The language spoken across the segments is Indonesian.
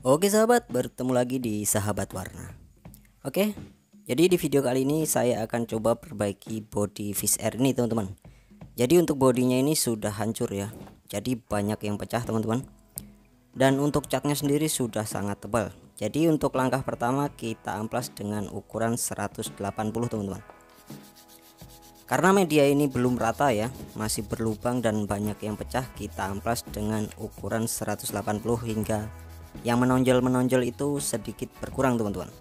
Oke sahabat, bertemu lagi di Sahabat Warna. Oke, jadi di video kali ini saya akan coba perbaiki body Fish Air ini teman-teman. Jadi untuk bodinya ini sudah hancur ya, jadi banyak yang pecah teman-teman. Dan untuk catnya sendiri sudah sangat tebal. Jadi untuk langkah pertama kita amplas dengan ukuran 180 teman-teman. Karena media ini belum rata ya, masih berlubang dan banyak yang pecah, kita amplas dengan ukuran 180 hingga yang menonjol itu sedikit berkurang teman-teman.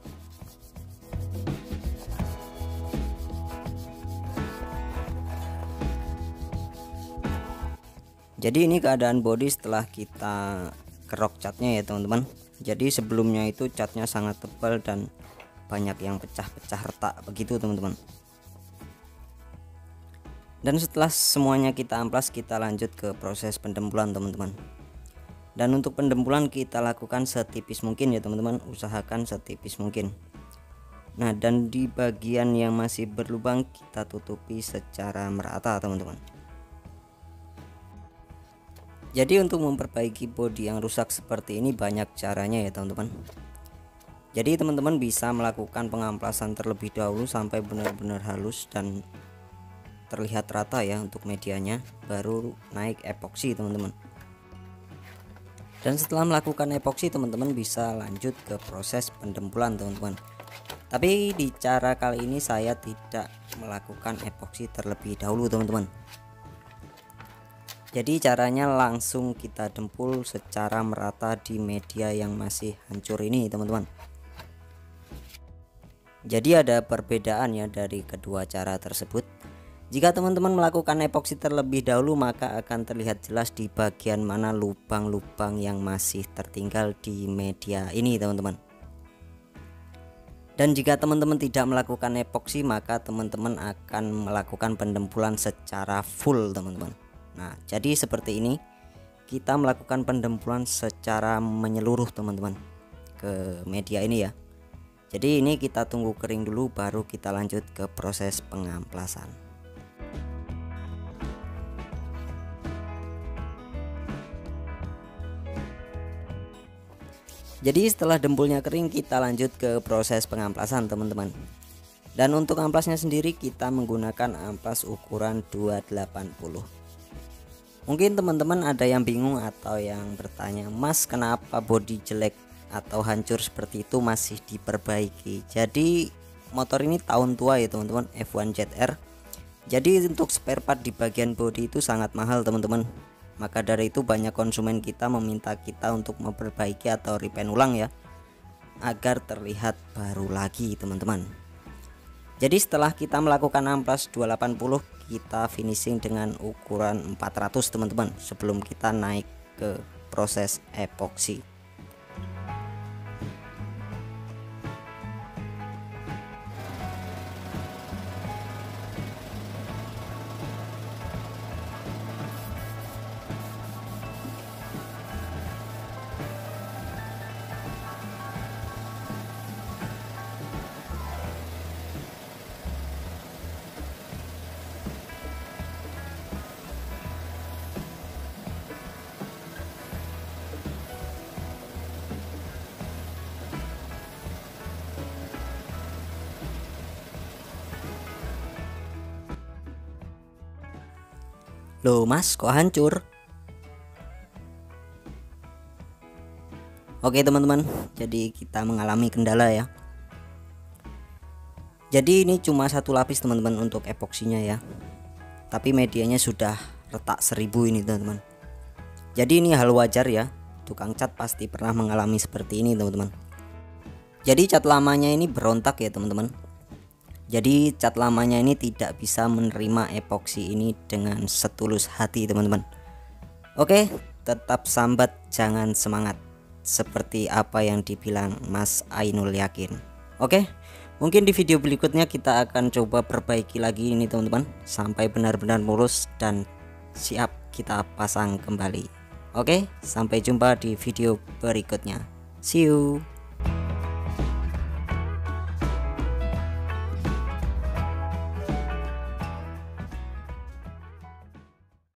Jadi ini keadaan body setelah kita kerok catnya ya teman-teman. Jadi sebelumnya itu catnya sangat tebal dan banyak yang pecah-pecah retak begitu teman-teman. Dan setelah semuanya kita amplas, kita lanjut ke proses pendempulan teman-teman. Dan untuk pendempulan kita lakukan setipis mungkin ya teman-teman, usahakan setipis mungkin. Nah, dan di bagian yang masih berlubang kita tutupi secara merata teman-teman. Jadi untuk memperbaiki bodi yang rusak seperti ini banyak caranya ya teman-teman. Jadi teman-teman bisa melakukan pengamplasan terlebih dahulu sampai benar-benar halus dan terlihat rata ya untuk medianya, baru naik epoksi teman-teman. Dan setelah melakukan epoksi teman-teman bisa lanjut ke proses pendempulan teman-teman. Tapi di cara kali ini saya tidak melakukan epoksi terlebih dahulu teman-teman. Jadi caranya langsung kita dempul secara merata di media yang masih hancur ini teman-teman. Jadi ada perbedaan ya dari kedua cara tersebut. Jika teman-teman melakukan epoksi terlebih dahulu maka akan terlihat jelas di bagian mana lubang-lubang yang masih tertinggal di media ini teman-teman. Dan jika teman-teman tidak melakukan epoksi maka teman-teman akan melakukan pendempulan secara full teman-teman. Nah jadi seperti ini kita melakukan pendempulan secara menyeluruh teman-teman ke media ini ya. Jadi ini kita tunggu kering dulu baru kita lanjut ke proses pengamplasan. Jadi setelah dempulnya kering kita lanjut ke proses pengamplasan teman-teman. Dan untuk amplasnya sendiri kita menggunakan amplas ukuran 280. Mungkin teman-teman ada yang bingung atau yang bertanya, Mas kenapa bodi jelek atau hancur seperti itu masih diperbaiki? Jadi motor ini tahun tua ya teman-teman, F1 ZR. Jadi untuk spare part di bagian bodi itu sangat mahal teman-teman. Maka dari itu banyak konsumen kita meminta kita untuk memperbaiki atau repaint ulang ya, agar terlihat baru lagi teman-teman. Jadi setelah kita melakukan amplas 280 kita finishing dengan ukuran 400 teman-teman sebelum kita naik ke proses epoksi. Loh mas kok hancur? Oke teman-teman, jadi kita mengalami kendala ya. Jadi ini cuma satu lapis teman-teman untuk epoksinya ya, tapi medianya sudah retak 1000 ini teman-teman. Jadi ini hal wajar ya, tukang cat pasti pernah mengalami seperti ini teman-teman. Jadi cat lamanya ini berontak ya teman-teman. Jadi cat lamanya ini tidak bisa menerima epoksi ini dengan setulus hati teman-teman. Oke, tetap sambat jangan semangat, seperti apa yang dibilang Mas Ainul Yakin. Oke, mungkin di video berikutnya kita akan coba perbaiki lagi ini teman-teman, sampai benar-benar mulus dan siap kita pasang kembali. Oke, sampai jumpa di video berikutnya. See you.